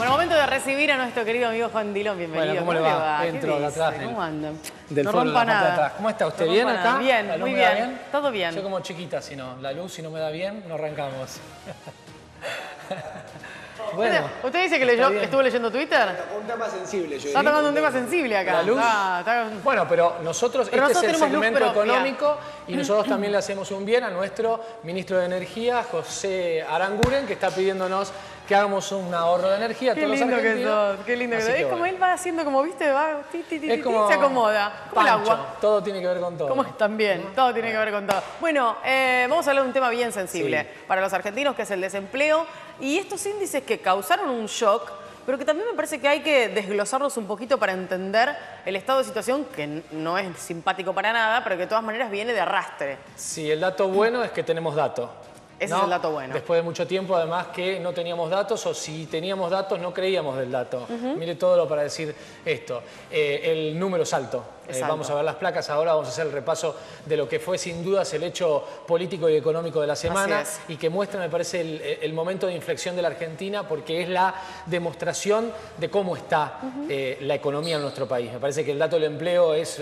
Bueno, momento de recibir a nuestro querido amigo Juan Dilón. Bienvenido. Bueno, ¿cómo le va? ¿Qué Entro de dice? atrás. ¿Cómo andan? Del no foro rompa de la parte de nada. atrás. ¿Cómo está usted? No ¿Bien rompa acá? nada. Bien, ¿La luz muy me da bien. Todo bien. Soy como chiquita, si no. La luz, si no me da bien, no arrancamos. Bueno. ¿Usted dice que estuvo leyendo Twitter? Un tema sensible, yo Está tocando un tema sensible acá. La luz. Bueno, Pero nosotros, Pero este nosotros es el tenemos luz segmento propia. económico y nosotros también le hacemos un bien a nuestro ministro de Energía, José Aranguren, que está pidiéndonos que hagamos un ahorro de energía a qué todos los lindo que argentinos. sos, qué lindo que Así sos. que Es como bueno. él va haciendo, como viste, va, Es como se acomoda. Como el Pancho, agua. todo tiene que ver con todo. ¿Cómo están bien? Todo tiene que ver con todo. Bueno, vamos a hablar de un tema bien sensible para los argentinos, que es el desempleo. Y estos índices que causaron un shock, pero que también me parece que hay que desglosarlos un poquito para entender el estado de situación, que no es simpático para nada, pero que de todas maneras viene de arrastre. Sí, el dato bueno es que tenemos datos. Ese es el dato bueno. Después de mucho tiempo, además, que no teníamos datos, o si teníamos datos, no creíamos del dato. Mire todo lo para decir esto. El número es alto. Vamos a ver las placas ahora, vamos a hacer el repaso de lo que fue sin dudas el hecho político y económico de la semana y que muestra, me parece, el momento de inflexión de la Argentina, porque es la demostración de cómo está la economía en nuestro país. Me parece que el dato del empleo es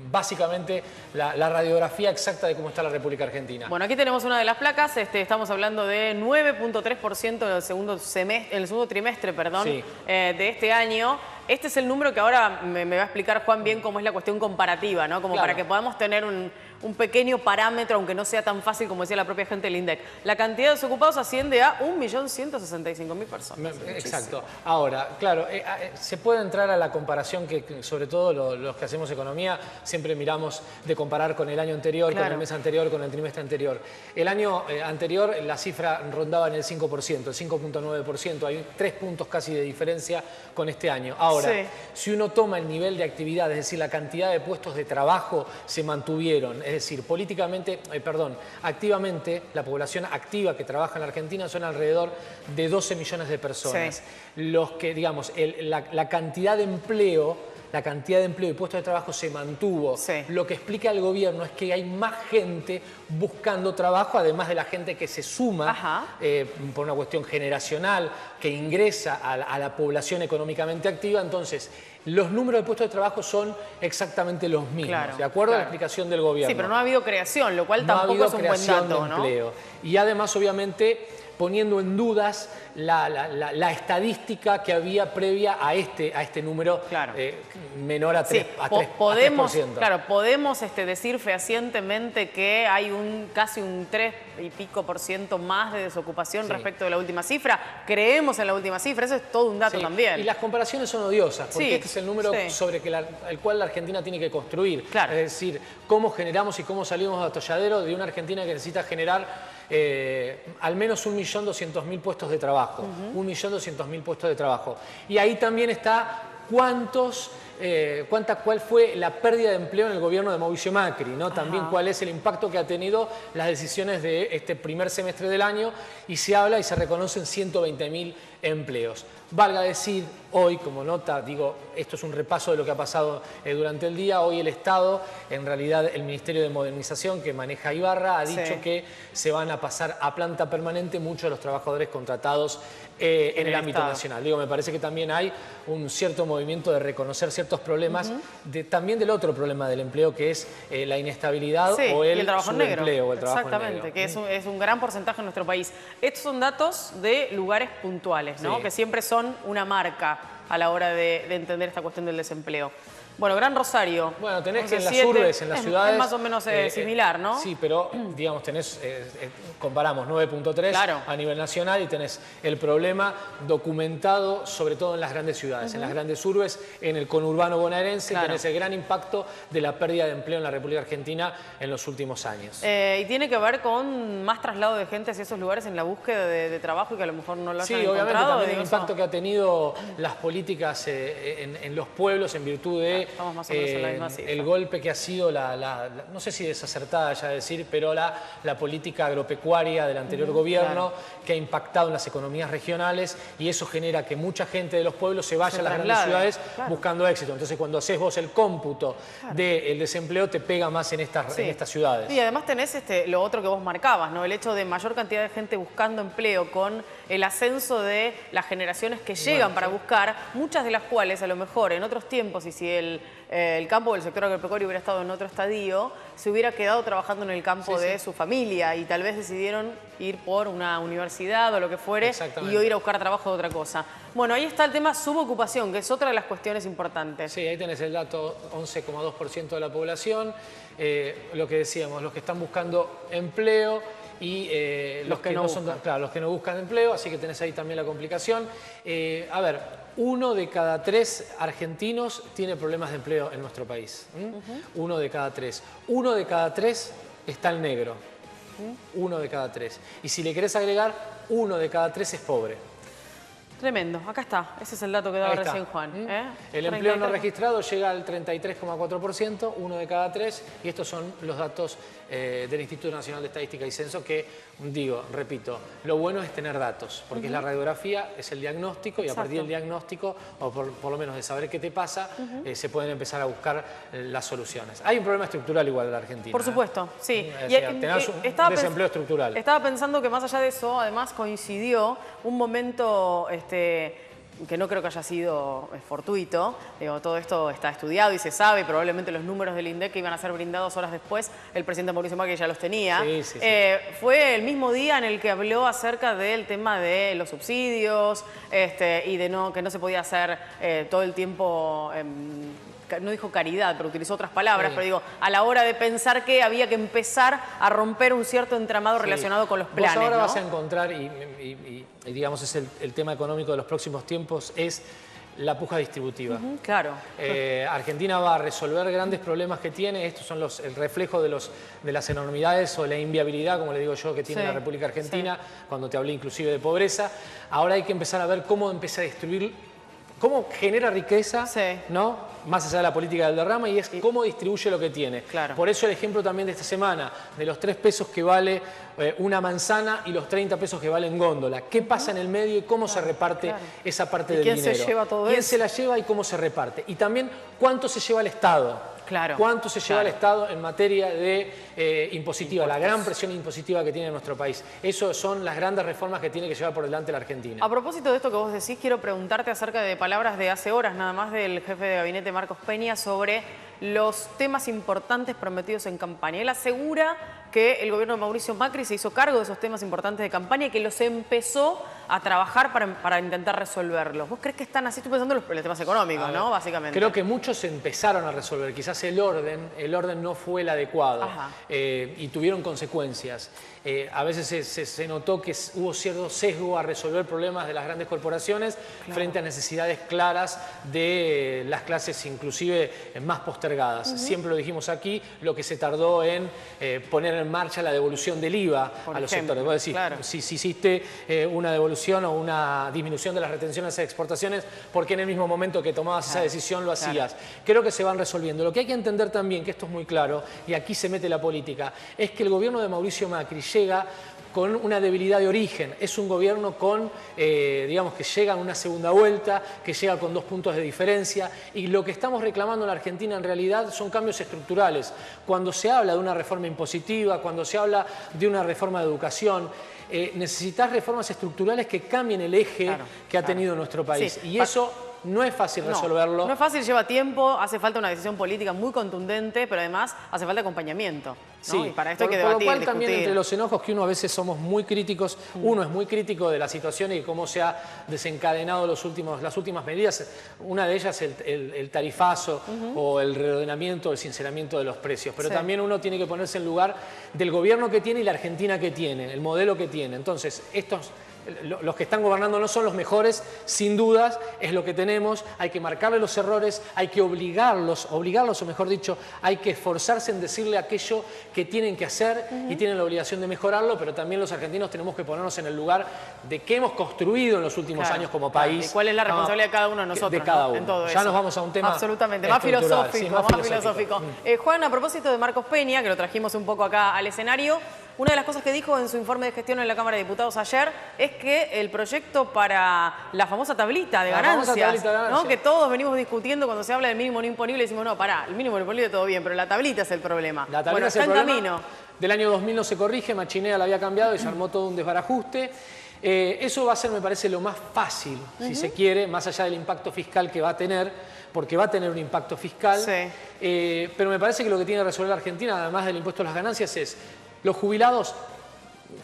básicamente la radiografía exacta de cómo está la República Argentina. Bueno, aquí tenemos una de las placas. Estamos hablando de 9.3% en el segundo trimestre, Sí. de este año. Este es el número que ahora me va a explicar Juan bien cómo es la cuestión comparativa, ¿no? Como Claro. para que podamos tener un pequeño parámetro, aunque no sea tan fácil como decía la propia gente del INDEC. La cantidad de desocupados asciende a 1.165.000 personas. Exacto. Ahora, claro, se puede entrar a la comparación que sobre todo los que hacemos economía siempre miramos de comparar con el año anterior, con el mes anterior, con el trimestre anterior. El año anterior la cifra rondaba en el 5%, el 5.9%. Hay 3 puntos casi de diferencia con este año. Ahora, si uno toma el nivel de actividad, es decir, la cantidad de puestos de trabajo se mantuvieron. Es decir, activamente, la población activa que trabaja en la Argentina son alrededor de 12 millones de personas. Los que, digamos, la cantidad de empleo y puestos de trabajo se mantuvo. Lo que explica el gobierno es que hay más gente buscando trabajo, además de la gente que se suma por una cuestión generacional, que ingresa a la población económicamente activa. Entonces, los números de puestos de trabajo son exactamente los mismos, ¿de acuerdo a la explicación del gobierno? Sí, pero no ha habido creación, lo cual tampoco es un buen dato, ¿no? Empleo. Y además, obviamente, poniendo en dudas la estadística que había previa a este número menor a 3%. Claro, podemos decir fehacientemente que hay casi un 3 y pico % más de desocupación respecto de la última cifra. Creemos en la última cifra, eso es todo un dato también. Y las comparaciones son odiosas, porque este es el número sobre el cual la Argentina tiene que construir. Es decir, cómo generamos y cómo salimos de atolladero de una Argentina que necesita generar al menos 1.200.000 puestos de trabajo. 1.200.000 puestos de trabajo. Y ahí también está cuál fue la pérdida de empleo en el gobierno de Mauricio Macri, ¿no? También cuál es el impacto que ha tenido las decisiones de este primer semestre del año, y se habla y se reconocen 120.000 empleos. Valga decir, hoy como nota, digo, esto es un repaso de lo que ha pasado durante el día. Hoy el Estado, en realidad el Ministerio de Modernización que maneja Ibarra, ha dicho que se van a pasar a planta permanente muchos de los trabajadores contratados en el ámbito nacional. Digo, me parece que también hay un cierto movimiento de reconocer ciertos problemas, también del otro problema del empleo, que es la inestabilidad o el trabajo negro. O el trabajo Exactamente, negro. que es un gran porcentaje en nuestro país. Estos son datos de lugares puntuales, ¿no? Que siempre son una marca a la hora de entender esta cuestión del desempleo. Bueno, Gran Rosario. Bueno, tenés que en las urbes, en las ciudades... Es más o menos similar, ¿no? Sí, pero, digamos, comparamos 9.3 a nivel nacional y tenés el problema documentado, sobre todo en las grandes ciudades, en las grandes urbes, en el conurbano bonaerense, tenés el gran impacto de la pérdida de empleo en la República Argentina en los últimos años. Y tiene que ver con más traslado de gente hacia esos lugares en la búsqueda de trabajo y que a lo mejor no lo hayan encontrado. Sí, obviamente también el impacto que ha tenido las políticas en los pueblos en virtud de Estamos más o menos en la misma cifra. el golpe que ha sido no sé si desacertada ya decir, pero la política agropecuaria del anterior gobierno, que ha impactado en las economías regionales, y eso genera que mucha gente de los pueblos se vaya a las grandes ciudades buscando éxito. Entonces, cuando haces vos el cómputo del desempleo, te pega más en estas ciudades. Y además tenés lo otro que vos marcabas, ¿no? El hecho de mayor cantidad de gente buscando empleo, con el ascenso de las generaciones que llegan para buscar, muchas de las cuales a lo mejor en otros tiempos, y si el campo del sector agropecuario hubiera estado en otro estadio, se hubiera quedado trabajando en el campo de su familia, y tal vez decidieron ir por una universidad o lo que fuere y ir a buscar trabajo de otra cosa. Bueno, ahí está el tema subocupación, que es otra de las cuestiones importantes. Sí, ahí tenés el dato, 11,2% de la población, lo que decíamos, los que están buscando empleo y los que no buscan empleo, así que tenés ahí también la complicación. A ver, 1 de cada 3 argentinos tiene problemas de empleo en nuestro país. 1 de cada 3. 1 de cada 3 está en negro. 1 de cada 3. Y si le querés agregar, 1 de cada 3 es pobre. Tremendo, acá está, ese es el dato que daba recién Juan. El empleo no registrado llega al 33,4%, 1 de cada 3, y estos son los datos del Instituto Nacional de Estadística y Censo, que, repito, lo bueno es tener datos, porque es la radiografía, es el diagnóstico, y a partir del diagnóstico, o por lo menos de saber qué te pasa, se pueden empezar a buscar las soluciones. Hay un problema estructural igual en la Argentina. Por supuesto, sí. O sea, tenés un desempleo estructural. Estaba pensando que más allá de eso, además coincidió un momento que no creo que haya sido fortuito. Digo, todo esto está estudiado y se sabe, probablemente los números del INDEC que iban a ser brindados horas después, el presidente Mauricio Macri ya los tenía. Fue el mismo día en el que habló acerca del tema de los subsidios y de que no se podía hacer todo el tiempo... no dijo caridad, pero utilizó otras palabras, pero digo, a la hora de pensar que había que empezar a romper un cierto entramado relacionado con los planes. Vos ahora vas a encontrar, y digamos es el tema económico de los próximos tiempos, es la puja distributiva. Claro. Argentina va a resolver grandes problemas que tiene. Estos son el reflejo de las enormidades o la inviabilidad, como le digo yo, que tiene la República Argentina, cuando te hablé inclusive de pobreza. Ahora hay que empezar a ver cómo empieza a distribuir, cómo genera riqueza, ¿no? Más allá de la política del derrama, y es cómo distribuye lo que tiene. Por eso el ejemplo también de esta semana, de los 3 pesos que vale una manzana y los 30 pesos que valen góndola. ¿Qué pasa en el medio y cómo se reparte esa parte del dinero? ¿Quién se lleva todo eso? ¿Quién se la lleva y cómo se reparte? Y también, ¿cuánto se lleva el Estado? ¿Cuánto se lleva el Estado en materia de impositiva? La gran presión impositiva que tiene nuestro país. Esas son las grandes reformas que tiene que llevar por delante la Argentina. A propósito de esto que vos decís, quiero preguntarte acerca de palabras de hace horas nada más del jefe de gabinete Marcos Peña sobre los temas importantes prometidos en campaña. Él asegura que el gobierno de Mauricio Macri se hizo cargo de esos temas importantes de campaña y que los empezó a trabajar para intentar resolverlos. ¿Vos crees que están así? Estoy pensando en los temas económicos, ¿no? Básicamente. Creo que muchos empezaron a resolver. Quizás el orden no fue el adecuado y tuvieron consecuencias. A veces se notó que hubo cierto sesgo a resolver problemas de las grandes corporaciones frente a necesidades claras de las clases inclusive más postergadas. Siempre lo dijimos aquí, lo que se tardó en poner en marcha la devolución del IVA a los sectores. Vos decís, si hiciste una devolución o una disminución de las retenciones de exportaciones, ¿por qué en el mismo momento que tomabas esa decisión lo hacías? Creo que se van resolviendo. Lo que hay que entender también, que esto es muy claro, y aquí se mete la política, es que el gobierno de Mauricio Macri llega con una debilidad de origen. Es un gobierno digamos, que llega en una segunda vuelta, que llega con 2 puntos de diferencia, y lo que estamos reclamando en la Argentina en realidad son cambios estructurales. Cuando se habla de una reforma impositiva, cuando se habla de una reforma de educación, necesitas reformas estructurales que cambien el eje que ha tenido nuestro país. Y eso no es fácil resolverlo. No es fácil, lleva tiempo, hace falta una decisión política muy contundente, pero además hace falta acompañamiento, ¿no? Y para esto hay que debatir, por lo cual discutir. También entre los enojos que uno a veces somos muy críticos, uno es muy crítico de la situación y cómo se ha desencadenado las últimas medidas. Una de ellas el tarifazo o el reordenamiento, el sinceramiento de los precios. Pero también uno tiene que ponerse en lugar del gobierno que tiene y la Argentina que tiene, el modelo que tiene. Entonces, estos los que están gobernando no son los mejores, sin dudas, es lo que tenemos, hay que marcarle los errores, hay que obligarlos, o mejor dicho, hay que esforzarse en decirle aquello que tienen que hacer y tienen la obligación de mejorarlo, pero también los argentinos tenemos que ponernos en el lugar de qué hemos construido en los últimos años como país. ¿Y cuál es la responsabilidad de cada uno de nosotros? De cada uno. En todo ya eso. nos vamos a un tema absolutamente más filosófico, sí, más filosófico. Juan, a propósito de Marcos Peña, que lo trajimos un poco acá al escenario, una de las cosas que dijo en su informe de gestión en la Cámara de Diputados ayer es que el proyecto para la famosa tablita de ganancias, ¿no? Que todos venimos discutiendo cuando se habla del mínimo no imponible, decimos, no, pará, el mínimo no imponible todo bien, pero la tablita es el problema. La tablita es el problema. Está en camino. Del año 2000 no se corrige, Machinea la había cambiado y se armó todo un desbarajuste. Eso va a ser, me parece, lo más fácil, si se quiere, más allá del impacto fiscal que va a tener, porque va a tener un impacto fiscal. Sí. Pero me parece que lo que tiene que resolver la Argentina, además del impuesto a las ganancias, es los jubilados.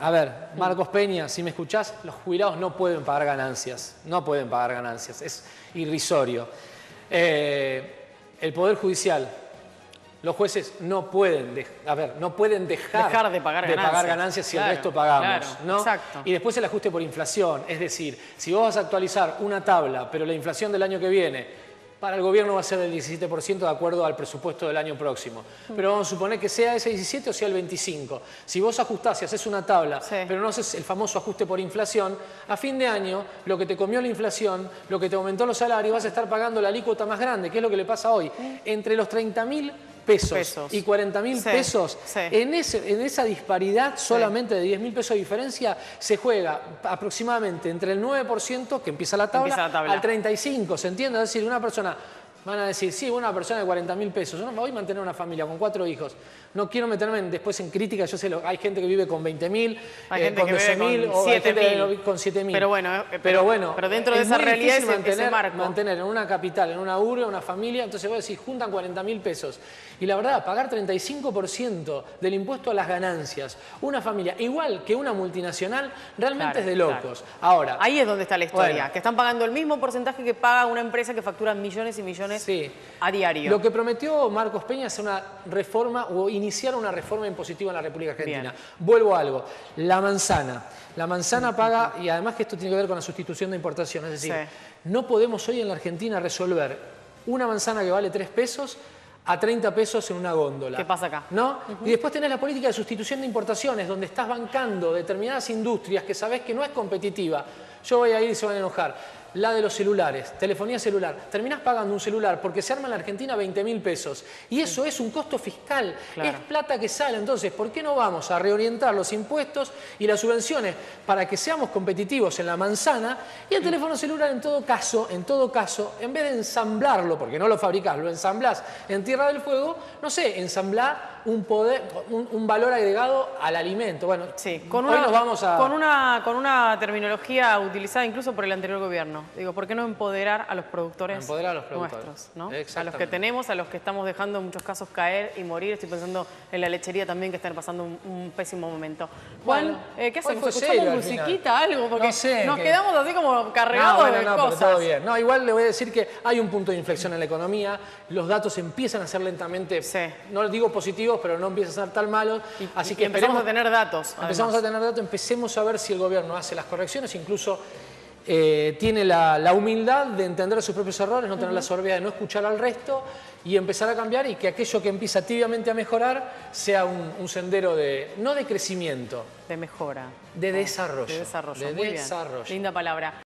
A ver, Marcos Peña, si me escuchás, los jubilados no pueden pagar ganancias. No pueden pagar ganancias, es irrisorio. El Poder Judicial, los jueces no pueden, no pueden dejar de pagar ganancias si el resto pagamos. Claro, ¿no? Exacto. Y después el ajuste por inflación. Es decir, si vos vas a actualizar una tabla, pero la inflación del año que viene para el gobierno va a ser del 17% de acuerdo al presupuesto del año próximo. Pero vamos a suponer que sea ese 17 o sea el 25. Si vos ajustás y haces una tabla, pero no haces el famoso ajuste por inflación, a fin de año, lo que te comió la inflación, lo que te aumentó los salarios, vas a estar pagando la alícuota más grande, que es lo que le pasa hoy. Entre los 30.000 pesos y 40.000 pesos, en esa disparidad solamente de 10.000 pesos de diferencia se juega aproximadamente entre el 9% que empieza la tabla al 35%, ¿se entiende? Es decir, una persona, van a decir, sí, una persona de 40.000 pesos, yo no me voy a mantener una familia con 4 hijos, no quiero meterme después en críticas, yo sé, hay gente que vive con 20.000, con 12.000 o hay gente que vive con 7.000. Pero dentro de esa realidad ese marco. Mantener en una capital, en una urbe, una familia, entonces vos decís, juntan 40.000 pesos. Y la verdad, pagar 35% del impuesto a las ganancias, una familia, igual que una multinacional, realmente es de locos. Ahora, ahí es donde está la historia, que están pagando el mismo porcentaje que paga una empresa que factura millones y millones a diario. Lo que prometió Marcos Peña es una reforma o iniciar una reforma impositiva en la República Argentina. Vuelvo a algo, la manzana paga, y además que esto tiene que ver con la sustitución de importación, es decir, no podemos hoy en la Argentina resolver una manzana que vale 3 pesos a 30 pesos en una góndola. ¿Qué pasa acá? ¿No? Y después tenés la política de sustitución de importaciones, donde estás bancando determinadas industrias que sabés que no es competitiva. Yo voy a ir y se van a enojar. La de los celulares, telefonía celular. Terminás pagando un celular porque se arma en la Argentina 20.000 pesos. Y eso es un costo fiscal. Es plata que sale. Entonces, ¿por qué no vamos a reorientar los impuestos y las subvenciones para que seamos competitivos en la manzana? Y el teléfono celular, en todo caso, en vez de ensamblarlo, porque no lo fabricás, lo ensamblás en Tierra del Fuego, no sé, ensamblar un valor agregado al alimento. Bueno, con una terminología utilizada incluso por el anterior gobierno. Digo, ¿por qué no empoderar a los productores nuestros? ¿No? A los que tenemos, a los que estamos dejando en muchos casos caer y morir. Estoy pensando en la lechería también, que están pasando un pésimo momento. Juan, ¿qué hacemos? ¿Escuchamos musiquita, algo? Porque nos quedamos así como cargados de cosas. Pero todo bien. No, igual le voy a decir que hay un punto de inflexión en la economía. Los datos empiezan a ser lentamente, no digo positivos, pero no empiezan a ser tan malos. Así que empezamos a tener datos. Empecemos a ver si el gobierno hace las correcciones, incluso tiene la humildad de entender sus propios errores, no tener la soberbia de no escuchar al resto y empezar a cambiar, y que aquello que empieza tibiamente a mejorar sea un sendero no de crecimiento, de mejora, de desarrollo. De desarrollo. Muy bien. Linda palabra.